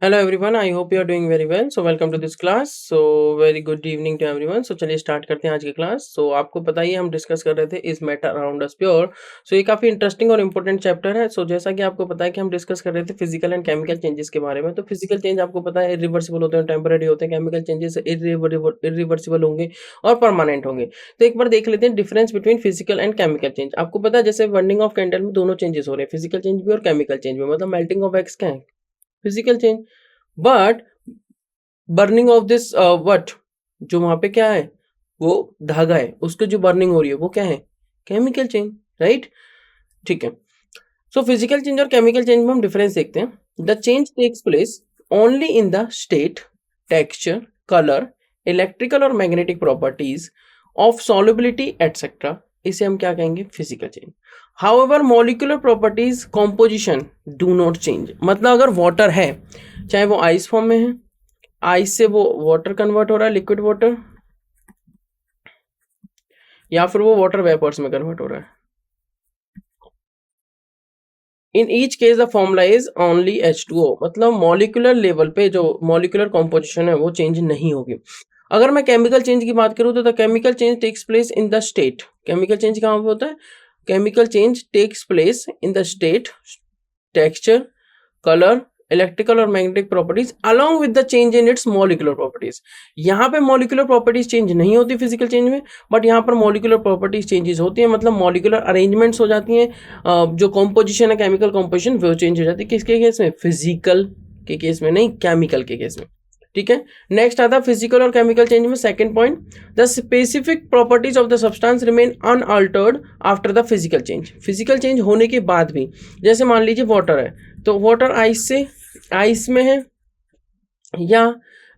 Hello everyone, I hope you are doing very well. So welcome to this class. So very good evening to everyone. So चलिए start करते हैं आज की class. So आपको पता ही है हम डिस्कस कर रहे थे is matter around us pure. So ये काफी इंटरेस्टिंग और इम्पोर्टेंट चैप्टर है. सो जैसा कि आपको पता है कि हम डिस्कस कर रहे थे फिजिकल एंड केमिकल चेंजेस के बारे में. तो फिजिकल चेंज आपको पता है इरिवर्सिबल होते हैं, टेम्पररी होते हैं. केमिकल चेंजेस इरिवर्सिबल होंगे और परमानेंट होंगे. तो एक बार देख लेते हैं difference between physical and chemical change. आपको पता है जैसे बर्निंग ऑफ कैंडल में दोनों चेंजेस हो रहे हैं, फिजिकल चेंज भी और केमिकल चेंज भी. मतलब मेल्टिंग ऑफ वैक्स क्या है, physical change. But burning of this what, जो वहां पे क्या है वो धागा है, उसकी जो बर्निंग हो रही है वो क्या है, केमिकल चेंज. राइट, ठीक है. सो फिजिकल चेंज और केमिकल चेंज में हम डिफरेंस देखते हैं. The change takes place only in the state, texture, colour, electrical और magnetic properties of solubility etcetera. इसे हम क्या कहेंगे, physical change. However molecular properties composition do not change. मतलब अगर वाटर है, चाहे वो आइस फॉर्म में है, आइस से वो वाटर कन्वर्ट हो रहा है, लिक्विड वाटर, या फिर वो वाटर वेपर्स में कन्वर्ट हो रहा है. In each case the formula is only H2O. मतलब मॉलिक्यूलर लेवल पे जो मॉलिक्यूलर कॉम्पोजिशन है वो चेंज नहीं होगी. अगर मैं केमिकल चेंज की बात करूं तो the chemical change takes place in the state. Chemical change कहां पे होता है, chemical change takes place in the state, texture, colour, electrical और magnetic properties along with the change in its molecular properties. यहाँ पे मॉलिक्यूलर प्रॉपर्टीज चेंज नहीं होती physical change में, बट यहाँ पर मॉलिक्यूलर प्रॉपर्टीज चेंजेस होती है. मतलब मॉलिक्यूलर अरेंजमेंट्स हो जाती हैं, जो कॉम्पोजिशन है, केमिकल कॉम्पोजिशन वो चेंज हो जाती है. किसके केस में, फिजिकल के केस में, नहीं केमिकल के केस में. ठीक है. नेक्स्ट आता है फिजिकल और केमिकल चेंज में second point, the specific properties of the substance remain unaltered after the physical change. Physical change होने के बाद भी, जैसे मान लीजिए वाटर है, तो वाटर आइस से आइस में है, या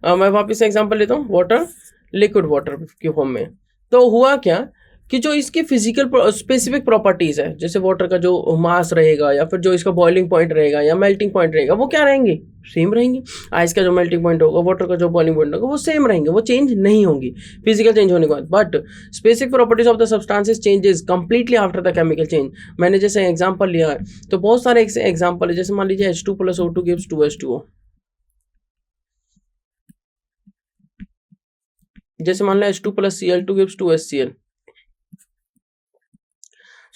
मैं वापस एग्जांपल लेता हूँ, वाटर लिक्विड वाटर के फॉर्म में. तो हुआ क्या कि जो इसकी फिजिकल स्पेसिफिक प्रॉपर्टीज है, जैसे वाटर का जो मास रहेगा, या फिर जो इसका बॉइलिंग पॉइंट रहेगा या मेल्टिंग पॉइंट रहेगा, वो क्या रहेंगे, सेम रहेंगे. आइस का जो मेल्टिंग पॉइंट होगा, वाटर का जो बॉइलिंग पॉइंट होगा, वो सेम रहेंगे, वो चेंज नहीं होंगी फिजिकल चेंज होने के बाद. But specific properties of the substances changes completely after the chemical change. मैंने जैसे एग्जांपल लिया है, तो बहुत सारे एग्जांपल है. जैसे मान लीजिए H2 + O2 गिव्स 2H2O. जैसे मान लो H2 + Cl2 गिव्स 2HCl.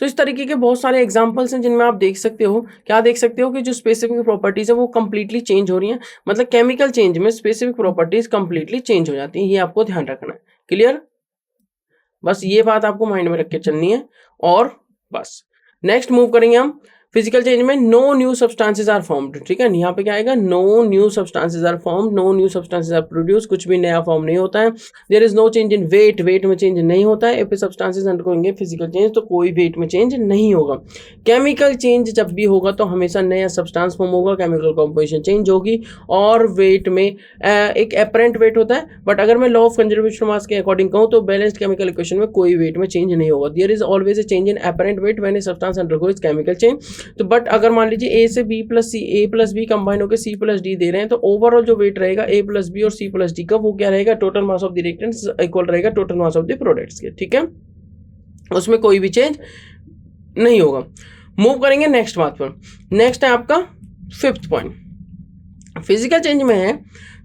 तो इस तरीके के बहुत सारे एग्जांपल्स हैं जिनमें आप देख सकते हो, क्या देख सकते हो कि जो स्पेसिफिक प्रॉपर्टीज है वो कंप्लीटली चेंज हो रही हैं. मतलब केमिकल चेंज में स्पेसिफिक प्रॉपर्टीज कंप्लीटली चेंज हो जाती हैं. ये आपको ध्यान रखना है. क्लियर, बस ये बात आपको माइंड में रख के चलनी है. और बस नेक्स्ट मूव करेंगे हम. फिजिकल चेंज में no new substances are formed. ठीक है, यहाँ पे क्या आएगा, no new substances are formed, no new substances are produce. कुछ भी नया फॉर्म नहीं होता है. There is no change in weight, weight में चेंज नहीं होता है. If substances undergoing physical change, तो कोई वेट में चेंज नहीं होगा. केमिकल चेंज जब भी होगा तो हमेशा नया सब्सटेंस फॉर्म होगा, केमिकल कॉम्पोजिशन चेंज होगी, और वेट में एक एपरेंट वेट होता है. बट अगर मैं लॉ ऑफ कंजर्वेशन मास के अकॉर्डिंग कहूँ तो बैलेंस्ड केमिकल इक्वेशन में कोई वेट में चेंज नहीं होगा. There is always a change in apparent weight when a substance undergoes chemical change. तो बट अगर मान लीजिए A से B + C, A + B combine होकर C + D दे रहे हैं, तो ओवरऑल जो वेट रहेगा A + B और C + D का, वो क्या रहेगा, total mass of the reactants equal रहेगा total mass of the products के. ठीक है, उसमें कोई भी चेंज नहीं होगा. मूव करेंगे नेक्स्ट बात पर. नेक्स्ट है आपका फिफ्थ पॉइंट. फिजिकल चेंज में है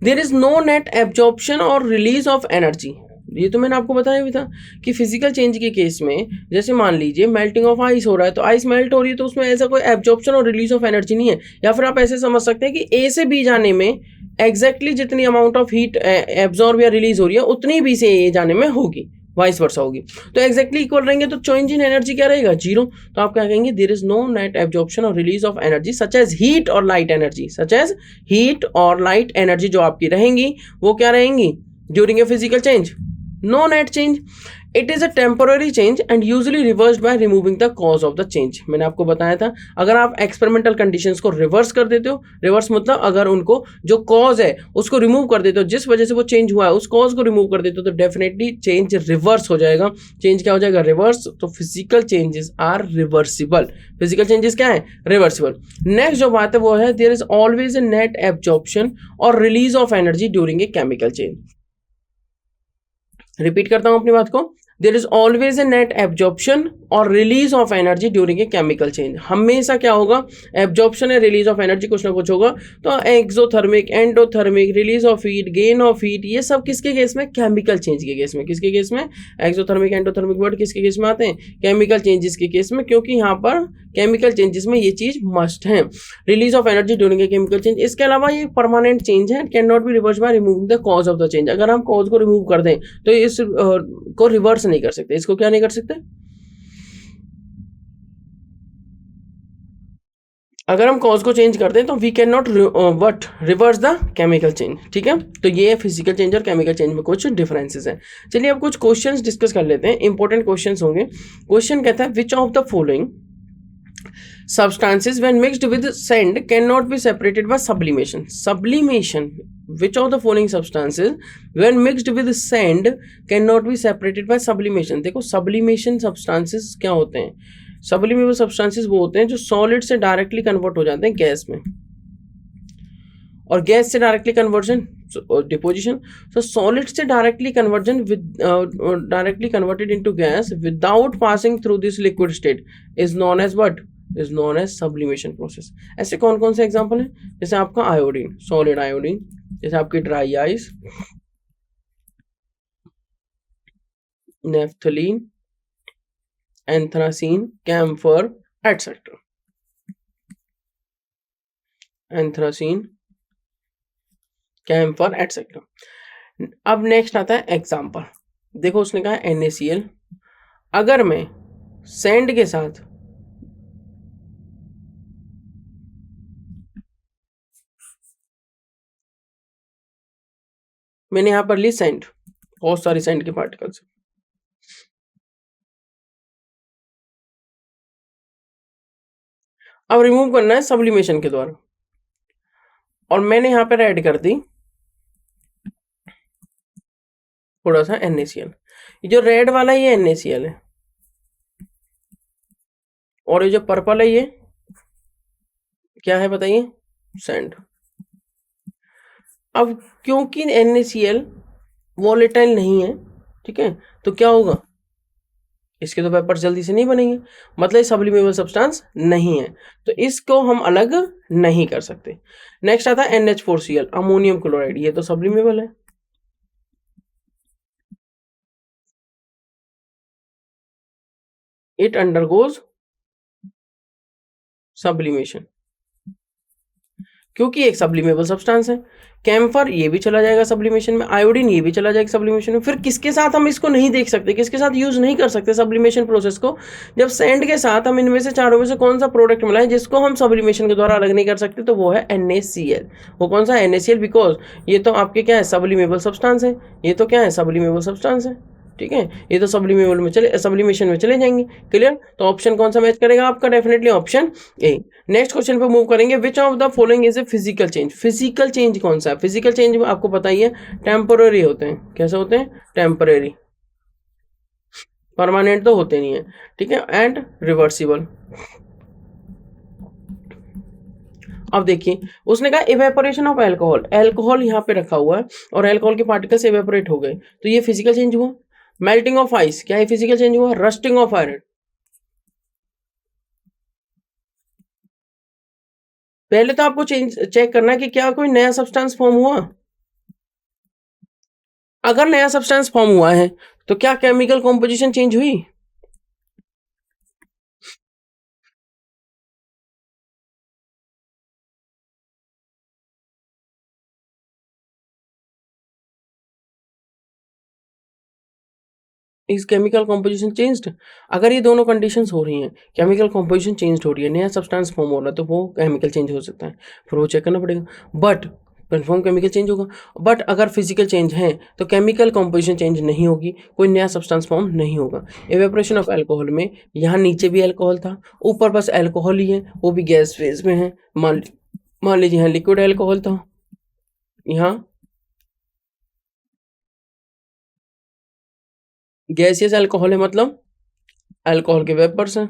there is no net absorption और रिलीज ऑफ एनर्जी. ये तो मैंने आपको बताया भी था कि फिजिकल चेंज के केस में, जैसे मान लीजिए मेल्टिंग ऑफ आइस हो रहा है, तो आइस मेल्ट हो रही है, तो उसमें ऐसा कोई एब्जॉर्प्शन और रिलीज ऑफ एनर्जी नहीं है. या फिर आप ऐसे समझ सकते हैं कि A से B जाने में एग्जैक्टली जितनी अमाउंट ऑफ हीट एब्जॉर्ब या रिलीज हो रही है, उतनी B से A जाने में होगी, वाइस वर्सा होगी. तो एग्जैक्टली इक्वल रहेंगे, तो चेंज इन एनर्जी क्या रहेगा, जीरो. तो आप क्या कहेंगे, there is no net absorption और release of energy such as heat और light energy. Such as heat और लाइट एनर्जी जो आपकी रहेंगी वो क्या रहेंगी during a physical change, no net change. It is a temporary change and usually reversed by removing the cause of the change. मैंने आपको बताया था, अगर आप एक्सपेरिमेंटल कंडीशंस को रिवर्स कर देते हो, रिवर्स मतलब अगर उनको जो कॉज है उसको रिमूव कर देते हो, जिस वजह से वो चेंज हुआ है उस कॉज को रिमूव कर देते हो, तो डेफिनेटली चेंज रिवर्स हो जाएगा. चेंज क्या हो जाएगा, रिवर्स. तो physical changes are reversible. Physical changes क्या है, रिवर्सिबल. नेक्स्ट जो बात है वो है there is always a net absorption और release of energy during a chemical change. Repeat करता हूं अपनी बात को. There is always a net absorption और release of energy during a chemical change. हमेशा क्या होगा, एब्जॉर्प्शन है, रिलीज ऑफ एनर्जी कुछ ना कुछ होगा। तो exothermic, endothermic, release of heat, gain of heat, ये सब किसके केस में, केमिकल चेंज के केस में। किसके केस में, एक्सोथर्मिक एंडोथर्मिक वर्ड किसके केस में आते हैं, केमिकल चेंजेस के केस में, क्योंकि यहाँ पर केमिकल चेंजेस में ये चीज मस्ट है। Release of energy during a chemical change, इसके अलावा ये परमानेंट चेंज है, can not be reverse by removing the cause of the change. अगर हम कॉज को रिमूव कर दें तो इस को रिवर्स नहीं कर सकते। इसको क्या नहीं कर सकते, अगर हम कॉज को चेंज करते हैं तो we can not but reverse the chemical change. ठीक है, तो ये फिजिकल चेंज और केमिकल चेंज में कुछ डिफरेंसेस हैं। चलिए अब कुछ क्वेश्चंस डिस्कस कर लेते हैं, इंपॉर्टेंट क्वेश्चंस होंगे। क्वेश्चन कहता है which of the following substances when mixed with sand cannot be separated by sublimation. Sublimation, which of the following substances when mixed with sand cannot be separated by sublimation? देखो sublimation substances क्या होते हैं, sublimable substances वो होते हैं जो solid से directly convert हो जाते हैं गैस में, और गैस से directly conversion deposition. So solid से directly conversion with directly converted into gas without passing through this liquid state is known as what, is known as sublimation process. ऐसे कौन कौन से एग्जांपल हैं, जैसे आपका आयोडीन, सॉलिड आयोडीन, जैसे आपकी dry ice, naphthalene, anthracene, camphor etcetera. Anthracene, camphor etcetera. अब नेक्स्ट आता है एग्जाम्पल। देखो उसने कहा NaCl, अगर मैं सैंड के साथ मैंने यहां पर ली सैंड, बहुत सारी सैंड के पार्टिकल्स, अब रिमूव करना है सब्लिमेशन के द्वारा, और मैंने यहां पर ऐड कर दी थोड़ा सा NaCl। ये जो रेड वाला ये NaCl है, और ये जो पर्पल है ये क्या है बताइए, सैंड। अब क्योंकि NaCl वॉलेटाइल नहीं है, ठीक है, तो क्या होगा, इसके तो वेपर जल्दी से नहीं बनेंगे, मतलब सब्लिमेबल सब्सटेंस नहीं है, तो इसको हम अलग नहीं कर सकते। नेक्स्ट आता है NH4Cl, अमोनियम क्लोराइड, ये तो सब्लिमेबल है, इट अंडरगोज सब्लिमेशन, क्योंकि एक सब्लिमेबल सब्सटेंस है। कैम्फर ये भी चला जाएगा सब्लिमेशन में, आयोडीन ये भी चला जाएगा सब्लिमेशन में। फिर किसके साथ हम इसको नहीं देख सकते, किसके साथ यूज नहीं कर सकते सब्लिमेशन प्रोसेस को, जब सैंड के साथ हम इनमें से चारों में से कौन सा प्रोडक्ट मिला है जिसको हम सब्लिमेशन के द्वारा अलग नहीं कर सकते, तो वो है NaCl। वो कौन सा NaCl, बिकॉज ये तो आपके क्या है, सब्लिमेबल सब्सटेंस है, ये तो क्या है, सब्लिमेबल सब्सटेंस है, ठीक है, ये तो सब्लिमेबल में चले, सब्लिमेशन में चले जाएंगे। क्लियर, तो ऑप्शन कौन सा मैच करेगा आपका, definitely option A. Next question पे मूव करेंगे, which of the following is a physical change. Physical change कौन सा है, फिजिकल चेंज आपको पता ही है टेम्पररी होते हैं, कैसे होते हैं, टेम्पररी, परमानेंट तो होते नहीं है, ठीक है, एंड रिवर्सिबल। अब देखिए उसने कहा इवेपोरेशन ऑफ एल्कोहल, एल्कोहल यहाँ पे रखा हुआ है और एल्कोहल के पार्टिकल्स इवेपोरेट हो गए, तो ये फिजिकल चेंज हुआ। मेल्टिंग ऑफ आइस, क्या है फिजिकल चेंज हुआ। रस्टिंग ऑफ आयरन, पहले तो आपको चेक करना है कि क्या कोई नया सब्सटेंस फॉर्म हुआ। अगर नया सब्सटेंस फॉर्म हुआ है तो क्या केमिकल कॉम्पोजिशन चेंज हुई। Is chemical composition changed. अगर ये दोनों कंडीशंस हो रही हैं, केमिकल कॉम्पोजिशन चेंज हो रही है, नया सब्सटेंस फॉर्म हो रहा है, तो वो केमिकल चेंज हो सकता है, फिर वो चेक करना पड़ेगा। बट कन्फर्म केमिकल चेंज होगा। बट अगर फिजिकल चेंज है तो केमिकल कॉम्पोजिशन चेंज नहीं होगी, कोई नया सब्सटेंस फॉर्म नहीं होगा। एवेपोरेशन ऑफ एल्कोहल में यहाँ नीचे भी एल्कोहल था, ऊपर बस एल्कोहल ही है, वो भी गैस फेज में है। मान लीजिए यहाँ लिक्विड एल्कोहल था, यहाँ गैसियस एल्कोहल है, मतलब अल्कोहल के वेपर्स हैं,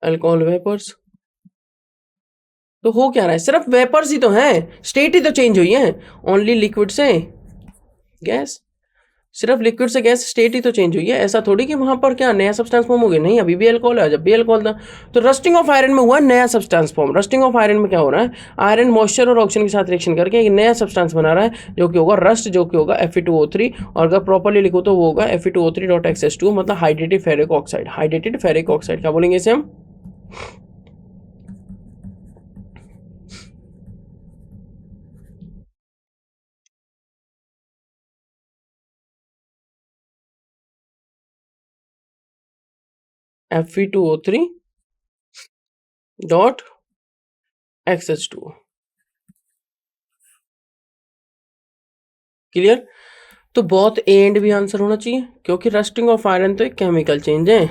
अल्कोहल वेपर्स। तो हो क्या रहा है, सिर्फ वेपर्स ही तो हैं, स्टेट ही तो चेंज हुई है, ओनली लिक्विड से गैस। सिर्फ लिक्विड से गैस स्टेट ही तो चेंज हुई है, ऐसा थोड़ी कि वहां पर क्या नया सब्सटेंस फॉर्म हो गया, नहीं, अभी भी अल्कोहल है, जब भी अल्कोहल था। तो रस्टिंग ऑफ आयरन में हुआ नया substance form. Rusting of iron में क्या हो रहा है, आयरन मॉइस्चर और ऑक्सीजन के साथ रिएक्शन करके एक नया सब्सटेंस बना रहा है जो कि होगा रस्ट, जो कि होगा Fe2O3, और अगर प्रॉपर्ली लिखो तो वो होगा Fe2O3.XH2, मतलब hydrated ferric oxide. Hydrated ferric oxide क्या बोलेंगे इसे हम, Fe2O3.XH2। क्लियर। तो बहुत ए एंड भी आंसर होना चाहिए, क्योंकि रस्टिंग ऑफ आयरन तो एक केमिकल चेंज है,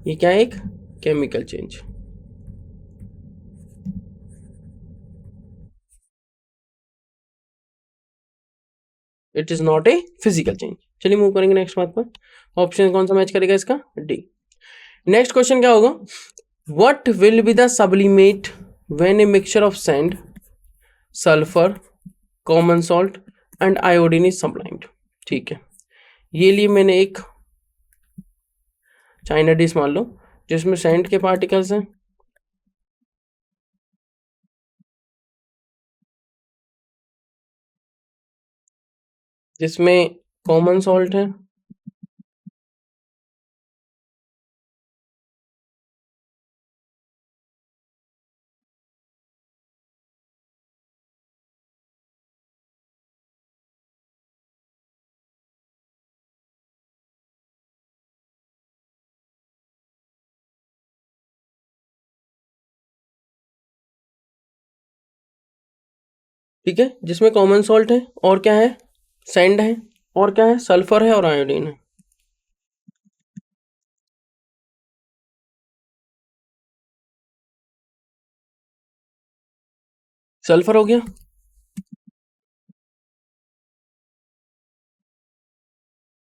ये क्या है, एक chemical change. It is not a physical change. चलिए मूव करेंगे नेक्स्ट बात पर। ऑप्शन कौन सा मैच करेगा इसका, डी। नेक्स्ट क्वेश्चन क्या होगा, what will be the sublimate when a mixture of sand, sulphur, common salt and iodine is sublimed. ठीक है, ये लिए मैंने एक चाइना डिश मान लो जिसमें सैंड के पार्टिकल्स हैं, जिसमें कॉमन सॉल्ट है, ठीक है, जिसमें कॉमन सॉल्ट है और क्या है, सैंड है, और क्या है, सल्फर है और आयोडीन है। सल्फर हो गया,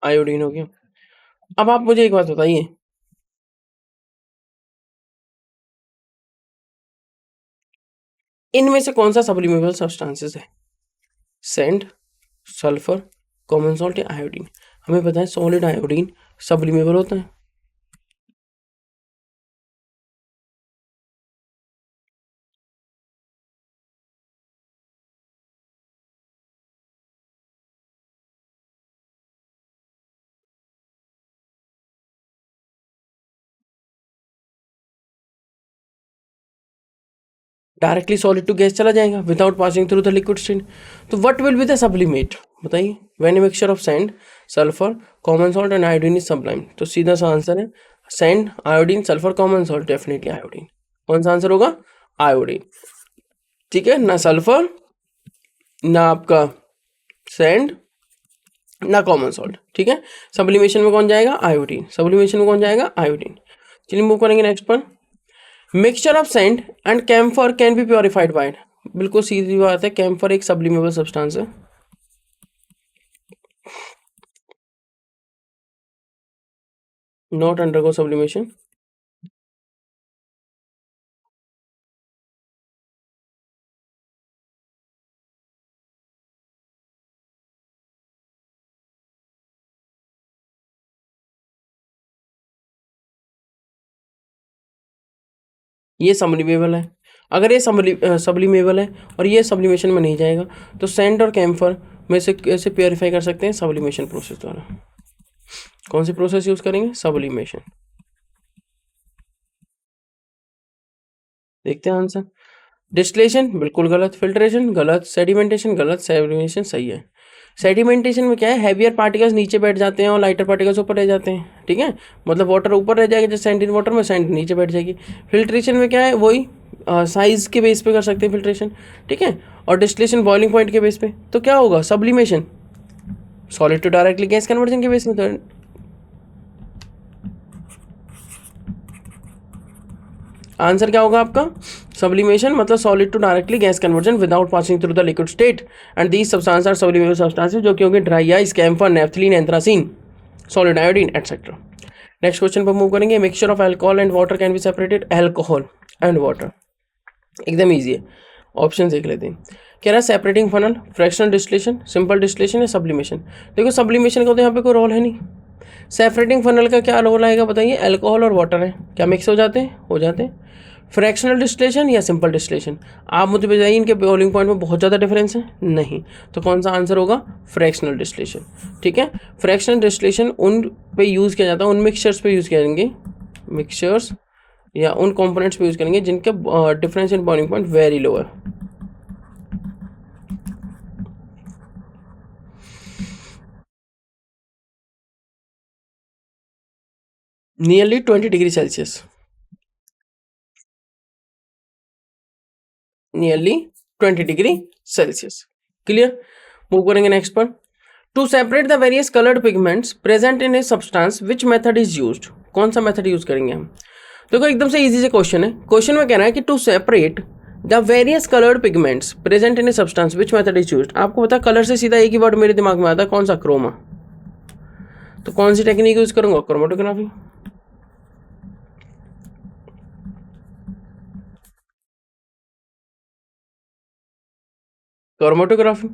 आयोडीन हो गया। अब आप मुझे एक बात बताइए, इनमें से कौन सा सब्लिमेबल सब्सटेंसेस है, सैंड, सल्फर, कॉमन सॉल्ट या आयोडीन। हमें पता है सॉलिड आयोडीन सब्लिमेबल होता है। डायरेक्टली सॉलिड टू गैस चला जाएगा without passing through the liquid state. तो what will be the sublimate, बताइए, when a mixture of sand, sulphur, common salt and iodine is sublime. तो सीधा सा आंसर है sand, iodine, sulphur, common salt, definitely iodine. कौन सा answer होगा, iodine. ठीक है, ना सल्फर, ना आपका सैंड, ना कॉमन सॉल्ट। ठीक है, सब्लिमेशन में कौन जाएगा, आयोडीन। सब्लिमेशन में कौन जाएगा, आयोडीन। चलिए मूव करेंगे नेक्स्ट पर। Mixture of sand and camphor can be purified by, बिल्कुल सीधी बात है, कैम्फर एक सब्लिमेबल सब्सटेंस है, नॉट अंडरगो सब्लिमेशन। ये सब्लिमेबल है, अगर ये सब्लिमेबल है और ये सब्लिमेशन में नहीं जाएगा, तो सैंड और कैम्फर में से कैसे प्योरीफाई कर सकते हैं, सब्लिमेशन प्रोसेस द्वारा। कौन सी प्रोसेस यूज करेंगे, सब्लिमेशन। देखते हैं आंसर। डिस्टिलेशन बिल्कुल गलत, फिल्ट्रेशन गलत, सेडिमेंटेशन गलत, सब्लिमेशन सही है। सेडिमेंटेशन में क्या है, हैवियर पार्टिकल्स नीचे बैठ जाते हैं और लाइटर पार्टिकल्स ऊपर रह जाते हैं। ठीक है, मतलब वाटर ऊपर रह जाएगा जैसे सैंड इन वाटर में, सैंड नीचे बैठ जाएगी। फिल्ट्रेशन में क्या है, वही साइज के बेस पे कर सकते हैं फिल्ट्रेशन। ठीक है, और डिस्टिलेशन बॉइलिंग पॉइंट के बेस पे। तो क्या होगा, sublimation solid to directly gas conversion के बेस में। तो आंसर क्या होगा आपका, सब्लिमेशन मतलब solid to directly gas conversion without passing through the liquid state, and these substance are sublimable substances, जो कि होंगे dry ice, camphor, naphthalene, anthracene, solid iodine etcetera. Next question पर मूव करेंगे। Mixture of alcohol and water can be separated, alcohol and water, एकदम easy है, option देख लेते हैं। कह रहा है separating funnel, fractional distillation, simple distillation या सब्लिमेशन। देखो सब्लिमेशन का तो यहाँ पे कोई रोल है नहीं। सेपरेटिंग फनल का क्या रोल आएगा बताइए, अल्कोहल और वाटर है, क्या मिक्स हो जाते हैं, हो जाते हैं। फ्रैक्शनल डिस्टिलेशन या सिंपल डिस्टिलेशन, आप मुझे बताइए इनके बॉइलिंग पॉइंट में बहुत ज़्यादा डिफरेंस है, नहीं। तो कौन सा आंसर होगा, फ्रैक्शनल डिस्टिलेशन। ठीक है, फ्रैक्शनल डिस्टिलेशन उन पे यूज़ किया जाता है, उन मिक्सचर्स पे यूज़ करेंगे, मिक्सचर्स या उन कंपोनेंट्स पे यूज़ करेंगे जिनके difference in boiling point very low है। Nearly 20 degree Celsius, nearly 20 degree Celsius. Clear, move करेंगे नेक्स्ट पर। To separate the various coloured pigments present in a substance which method is used, कौन सा method use करेंगे हम। देखो एकदम से इजी से क्वेश्चन है, क्वेश्चन में कह रहा है कि to separate the various coloured pigments present in a substance which method is used. आपको पता है कलर से सीधा एक ही वर्ड मेरे दिमाग में आता है, कौन सा, क्रोमा। तो कौन सी टेक्निक यूज करूंगा, chromatography. Chromatography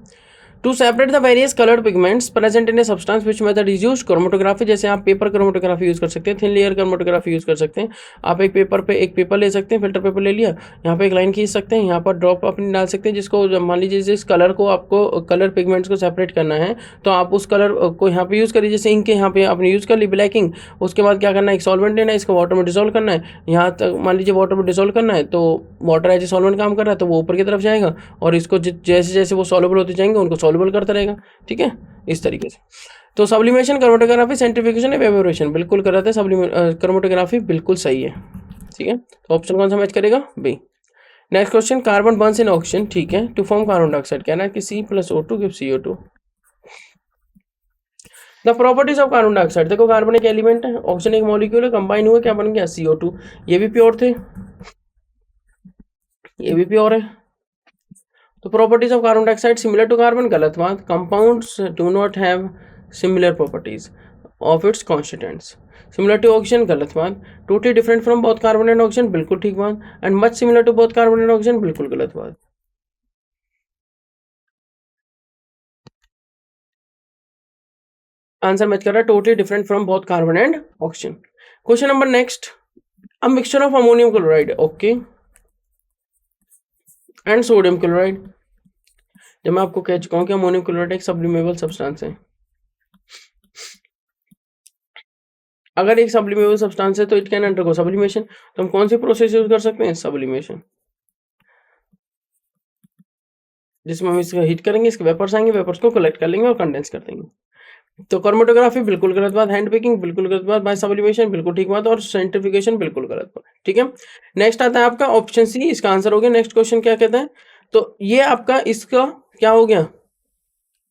to separate the various coloured pigments present in a substance which method is used, chromatography. जैसे आप पेपर क्रोमेटोग्राफी यूज कर सकते हैं, थिन लेयर क्रोमेटोग्राफी यूज कर सकते हैं। आप एक पेपर पे एक पेपर ले सकते हैं, फिल्टर पेपर ले लिया, यहाँ पे एक लाइन खींच सकते हैं, यहाँ पर ड्रॉप अपनी डाल सकते हैं, जिसको मान लीजिए जिस कलर को आपको कलर पिगमेंट्स को सेपरेट करना है तो आप उस कलर को यहाँ पे यूज करिए। जैसे इंक यहाँ पे आपने यूज कर ली ब्लैक इंक, उसके बाद क्या करना है, एक सॉल्वेंट लेना है, इसको वाटर में डिसॉल्व करना है। यहाँ तक मान लीजिए वाटर में डिसॉल्व करना है तो वाटर एज ए सॉल्वेंट काम कर रहा है तो वो ऊपर की तरफ जाएगा और इसको जैसे जैसे वो सॉल्युबल होते जाएंगे उनको सॉल्युबल करता रहेगा। ठीक है, इस तरीके से। तो सब्लिमेशन, क्रोमेटोग्राफी, सेंट्रीफ्यूगेशन, एवेपोरेशन, बिल्कुल कर रहा था। क्रोमेटोग्राफी बिल्कुल सही है। ठीक है, तो ऑप्शन कौन सा मैच करेगा, B. Next question, carbon burns in oxygen, ठीक है, टू फॉर्म कार्बन डाइऑक्साइड। कहना है कि C+O2 give CO2। The properties of carbon dioxide, देखो कार्बन एक एलिमेंट है, ऑक्सीजन एक मॉलिक्यूल है, कंबाइन हुए क्या बन गया, CO2। ये भी प्योर थे, ये भी प्योर है। तो properties of carbon dioxide similar to carbon, गलत बात। Compounds do not have similar properties of its constituents. Similar to oxygen, गलत बात। Totally different from both carbon and oxygen, बिल्कुल ठीक बात। And much similar to both carbon and oxygen, बिल्कुल गलत बात। आंसर मैच कर रहा है, totally different from both carbon and oxygen. Question number next, a mixture of ammonium chloride, okay, and sodium chloride. जब मैं आपको कह चुका हूँ कि अमोनियम क्लोराइड एक सब्लिमेबल सब्सटेंस है। अगर एक सब्लिमेबल सब्सटेंस है तो इट कैन अंडरगो सब्लिमेशन। तो हम कौन सी प्रोसेस यूज कर सकते हैं, सब्लिमेशन, जिसमें हम इसको हीट करेंगे, इसके वेपर्स आएंगे, वेपर्स को कलेक्ट कर लेंगे और कंडेंस कर देंगे। तो क्रोमेटोग्राफी बिल्कुल गलत बात, हैंड पिकिंग बिल्कुल गलत बात, बाय सब्लिमेशन बिल्कुल ठीक बात, और सेंट्रीफ्यूगेशन बिल्कुल गलत बात। ठीक है, नेक्स्ट आता है आपका ऑप्शन सी, इसका आंसर हो गया। नेक्स्ट क्वेश्चन क्या कहता है, तो ये आपका इसका क्या हो गया,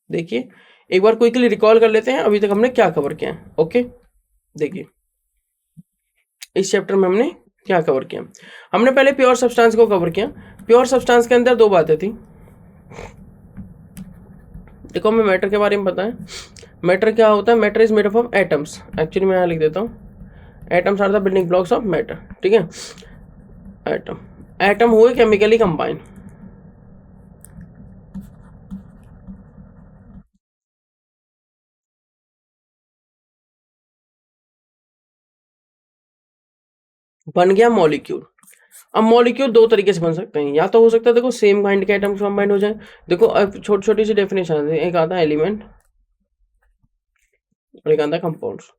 देखिए एक बार क्विकली रिकॉल कर लेते हैं अभी तक हमने क्या कवर किया है। ओके, देखिए इस चैप्टर में हमने क्या कवर किया, हमने पहले प्योर सब्सटेंस को कवर किया। प्योर सब्सटेंस के अंदर दो बातें थी। देखो हमें मैटर के बारे में पता है, मैटर क्या होता है, matter is made up of atoms. Actually मैं यहाँ लिख देता हूँ, atoms are the building blocks of matter. ठीक है, एटम, एटम हुए केमिकली कंबाइन। बन गया मॉलिक्यूल। अब मॉलिक्यूल दो तरीके से बन सकते हैं, या तो हो सकता है देखो सेम काइंड के एटम्स कंबाइन हो जाए। देखो अब छोटी छोटी सी डेफिनेशन आती है, एक आता है एलिमेंट और एक आता है compounds.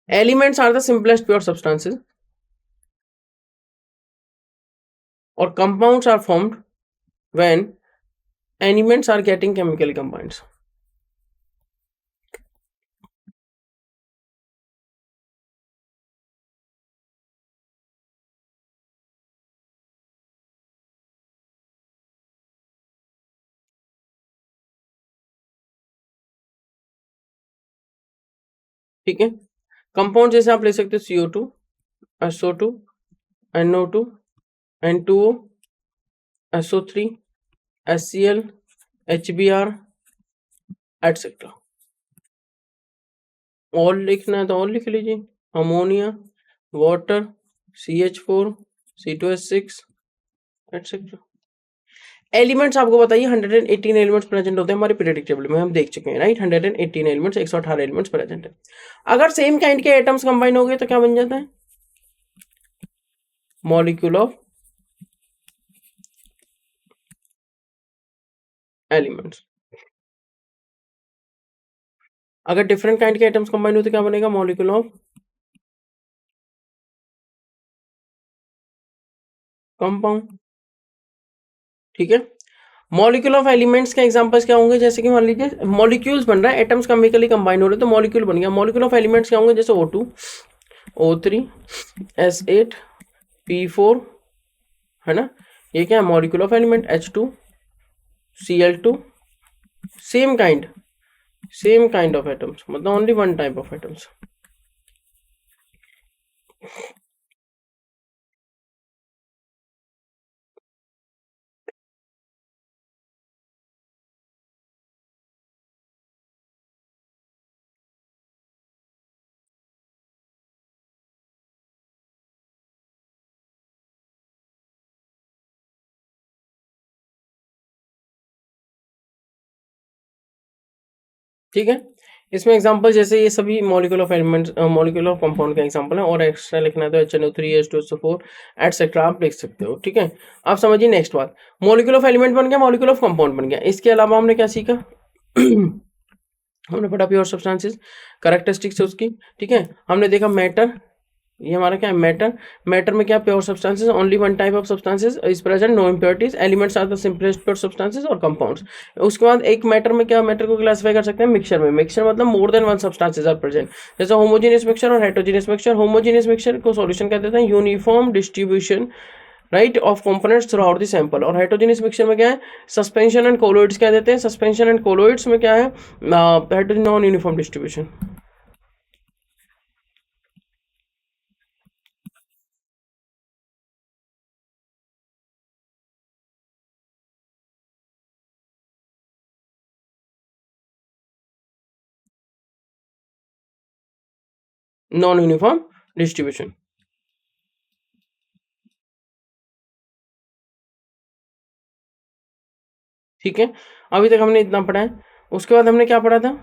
Elements are the simplest pure substances और compounds are formed when elements are getting chemically combined. ठीक है, कंपाउंड जैसे आप ले सकते हो CO2, SO2, NO2, N2O, SO3, HCl, HBr etcetera. और लिखना है तो और लिख लीजिए, ammonia, water, CH4, C2H6, etcetera. Elements आपको बताइए 118 एलिमेंट्स प्रेजेंट होते हैं हमारे पीरियोडिक टेबल में, हम देख चुके हैं राइट। 118 एलिमेंट्स, 118 एलिमेंट्स प्रेजेंट है। अगर सेम काइंड के एटम्स कंबाइन हो गए तो क्या बन जाता है? Molecule of elements. अगर डिफरेंट काइंड के एटम्स कंबाइन हो तो क्या बनेगा? Molecule of compound. ठीक है। मॉलिक्यूल ऑफ एलिमेंट्स के एग्जांपल्स क्या होंगे? जैसे कि मान लीजिए मॉलिक्यूल्स बन रहा है, एटम्स केमिकली कंबाइन हो रहे हैं तो मॉलिक्यूल बन गया। मॉलिक्यूल ऑफ एलिमेंट्स क्या होंगे? जैसे O2, O3, S8, P4, है ना, ये क्या है? Molecule of element. H2, Cl2, same kind of atoms, मतलब only one type of atoms. ठीक है। इसमें एग्जांपल जैसे ये सभी molecule of elements, molecule of compound का एग्जांपल है, और एक्स्ट्रा लिखना है तो HNO3, H2SO4 एटसेट्रा आप लिख सकते हो। ठीक है। आप समझिए नेक्स्ट बात, मॉलिक्यूल ऑफ एलिमेंट बन गया, मॉलिक्यूल ऑफ कंपाउंड बन गया। इसके अलावा हमने क्या सीखा? हमने पढ़ा प्योर सब्सटेंसेस, कैरेक्टरिस्टिक्स है उसकी। ठीक है। हमने देखा मैटर, ये हमारा क्या है? मैटर में क्या? Pure substances, only one type of substances is present, no impurities, elements are the simplest pure substances और कंपाउंड्स। उसके बाद एक मैटर में क्या? मैटर को क्लासिफाई कर सकते हैं मिक्सचर में। मिक्सचर मतलब more than one substances are present, जैसे होमोजेनियस मिक्सचर और हेटेरोजेनियस मिक्सचर। होमोजेनियस मिक्सचर को सॉल्यूशन कहते हैं uniform distribution right of components throughout the sample. और हेटेरोजेनियस मिक्सचर में क्या है? सस्पेंशन एंड कोलोइड्स कह देते हैं। सस्पेंशन एंड कोलोइड्स में क्या है? Non uniform distribution. Non uniform distribution. ठीक है। अभी तक हमने इतना पढ़ा है। उसके बाद हमने क्या पढ़ा था?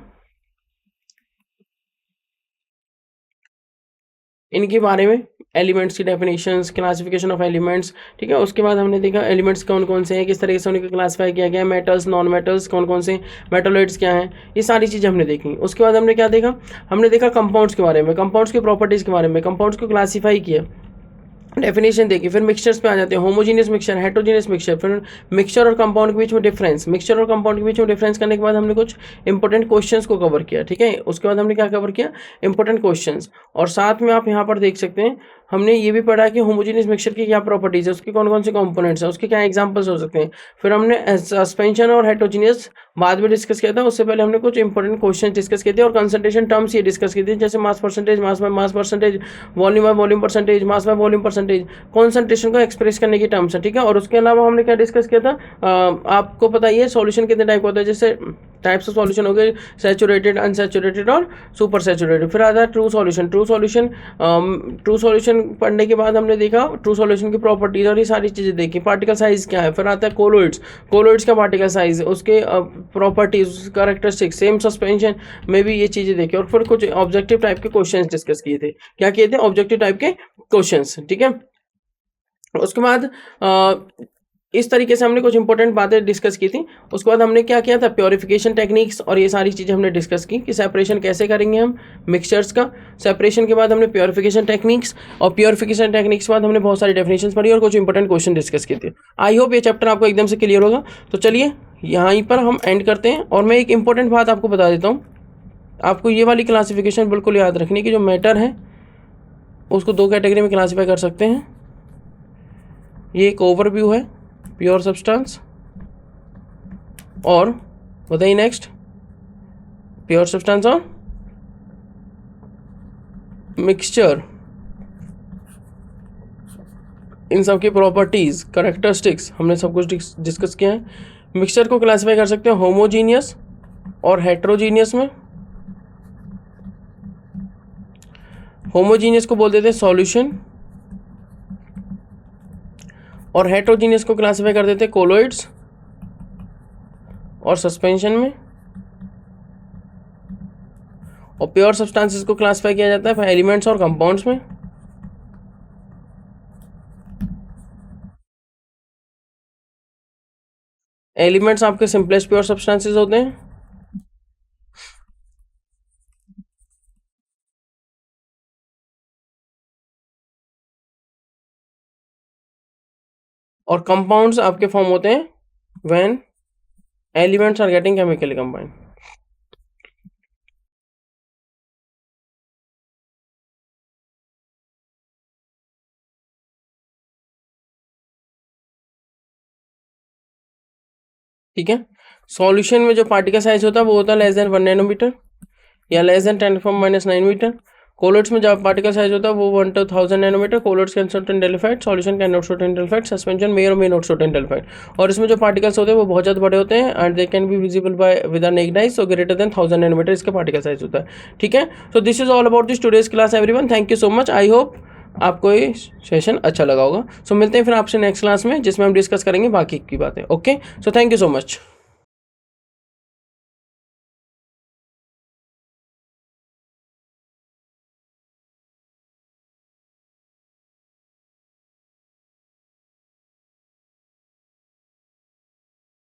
इनके बारे में, एलिमेंट्स की डेफिनेशंस, क्लासिफिकेशन ऑफ एलिमेंट्स। ठीक है। उसके बाद हमने देखा एलिमेंट्स कौन कौन से हैं, किस तरीके से उनको क्लासिफाई किया गया है, मेटल्स, नॉन मेटल्स कौन कौन से, मेटोलाइट्स क्या हैं, ये सारी चीज़ें हमने देखी। उसके बाद हमने क्या देखा? हमने देखा कंपाउंड्स के बारे में, कंपाउंड्स की प्रॉपर्टीज़ के बारे में, कंपाउंड्स को क्लासीफाई किया, डेफिनेशन देखी। फिर मिक्सचर्स पे आ जाते हैं, होमोजीनियस मिक्सचर, हेटेरोजेनियस मिक्सचर। फिर मिक्सचर और कंपाउंड के बीच में डिफरेंस, मिक्सचर और कंपाउंड के बीच में डिफरेंस करने के बाद हमने कुछ इंपॉर्टेंट क्वेश्चंस को कवर किया। ठीक है। उसके बाद हमने क्या कवर किया? Important questions. और साथ में आप यहाँ पर देख सकते हैं हमने ये भी पढ़ा कि होमोजेनियस मिक्सचर की क्या प्रॉपर्टीज है, उसके कौन कौन से कंपोनेंट्स हैं, उसके क्या एग्जांपल्स हो सकते हैं। फिर हमने सस्पेंशन और हेटेरोजेनियस बाद में डिस्कस किया था, उससे पहले हमने कुछ इंपॉर्टेंट क्वेश्चन डिस्कस किए थे और कंसंट्रेशन टर्म्स ये डिस्कस की थी, जैसे mass percentage, mass by mass percentage, volume by volume percentage, mass by volume percentage, concentration को एक्सप्रेस करने की टर्म्स है। ठीक है। और उसके अलावा हमने क्या डिस्कस किया था? आपको पता ही है सॉल्यूशन कितने टाइप का होता है, जैसे टाइप्स ऑफ सॉल्यूशन हो गए, सैचुरेटेड, अनसैचुरेटेड और सुपर सैचुरेटेड। फिर आता है ट्रू सॉल्यूशन। ट्रू सॉल्यूशन पढ़ने के बाद हमने देखा ट्रू सॉल्यूशन की प्रॉपर्टीज और ये सारी चीज़ें देखी। पार्टिकल साइज क्या है, फिर आता है कोलोइड्स का पार्टिकल साइज, उसके प्रॉपर्टीज, कैरेक्टरिस्टिक्स, सेम सस्पेंशन में भी ये चीज़ें देखी। और फिर कुछ ऑब्जेक्टिव टाइप के क्वेश्चंस डिस्कस किए थे। क्या किए थे? ऑब्जेक्टिव टाइप के क्वेश्चंस। ठीक है। उसके बाद इस तरीके से हमने कुछ इंपॉर्टेंट बातें डिस्कस की थी। उसके बाद हमने क्या किया था? प्योरिफिकेशन टेक्निक्स और ये सारी चीज़ें हमने डिस्कस की कि सेपरेशन कैसे करेंगे हम मिक्सचर्स का। सेपरेशन के बाद हमने प्योरिफिकेशन टेक्निक्स, और प्योरिफिकेशन टेक्निक्स के बाद हमने बहुत सारी डेफिनेशंस पढ़ी और कुछ इंपॉर्टेंट क्वेश्चन डिस्कस किए थे। आई होप ये चैप्टर आपको एकदम से क्लियर होगा। तो चलिए यहीं पर हम एंड करते हैं। और मैं एक इंपॉर्टेंट बात आपको बता देता हूँ, आपको ये वाली क्लासिफिकेशन बिल्कुल याद रखनी कि जो मैटर है उसको दो कैटेगरी में क्लासीफाई कर सकते हैं। ये एक ओवरव्यू है, प्योर सब्सटेंस, और बताइए नेक्स्ट, प्योर सब्सटेंस और मिक्सचर, इन सब की प्रॉपर्टीज, कैरेक्टरिस्टिक्स हमने सब कुछ डिस्कस किया है। मिक्सचर को क्लासिफाई कर सकते हैं होमोजीनियस और हेट्रोजीनियस में। होमोजीनियस को बोल देते हैं सॉल्यूशन, और हेट्रोजीनियस को क्लासीफाई कर देते हैं कोलोइड्स और सस्पेंशन में, और प्योर सब्सटेंसेस को क्लासीफाई किया जाता है एलिमेंट्स और कंपाउंड्स में। एलिमेंट्स आपके सिंपलेस्ट प्योर सब्सटेंसेस होते हैं, और कंपाउंड्स आपके फॉर्म होते हैं when elements are getting chemically combined. ठीक है, सॉल्यूशन में जो पार्टिकल साइज होता है वो होता है लेस देन 1 नैनोमीटर या लेस देन 10⁻⁹ मीटर। कोलोइड्स में जब पार्टिकल साइज होता है वो 1 to 1000 nanometre. Colloids can show Tyndall effect, solution can not show Tyndall effect, suspension may और may not show Tyndall effect. और इसमें जो पार्टिकल्स होते हैं वो बहुत ज़्यादा बड़े होते हैं and they can be visible by with a naked eye, so greater than 1000 nanometer इसका पार्टिकल साइज होता है। ठीक है, so this is all about this today's class everyone, thank you so much. I hope आपको ये session अच्छा लगा होगा। सो मिलते हैं फिर आपसे नेक्स्ट क्लास में जिसमें हम डिस्कस करेंगे बाकी की बातें। Okay, so thank you so much.